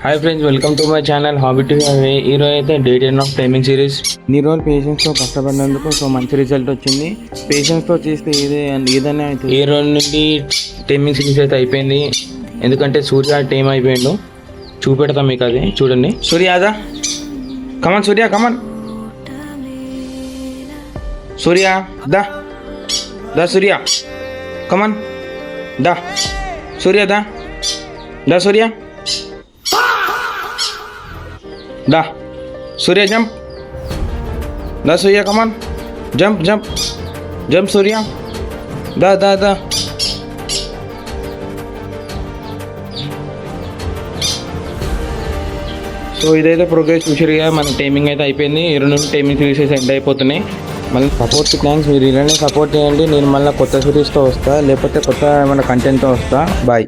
Hi friends, welcome to my channel hobby to ఈరోజు అయితే day 10 of timing series. ఈ రోజు పేషెన్స్తో కష్టపడినందుకు మంచి రిజల్ట్ వచ్చింది. పేషెన్స్తో చేస్తే ఏదైనా అయితే ఈ రోజు నుండి టైమింగ్ సిరీస్ అయితే అయిపోయింది. ఎందుకంటే సూర్య టైం అయిపోయిండు. చూపెడతాం మీకు, అది చూడండి. సూర్య ఆదా, కమన్ సూర్య, కమన్ సూర్య, దా దా సూర్య, కమన్ దా సూర్య, దా దా సూర్య, दा सूर्य जंप, दा सूर्य कमान जंप जंप जंप सूर्य, दा दा दा సో ఇదైతే ప్రోగ్రెస్ చూసిరుగా. మన టైమింగ్ అయితే అయిపోయింది. ఈ రెండు టైమింగ్ సిరీస్ ఎండ్ అయిపోతున్నాయి. మళ్ళీ సపోర్ట్కి థ్యాంక్స్. మీరు ఇలానే సపోర్ట్ చేయండి. నేను మళ్ళీ కొత్త సిరీస్తో వస్తా, లేకపోతే కొత్త ఏమైనా కంటెంట్తో వస్తా. బాయ్.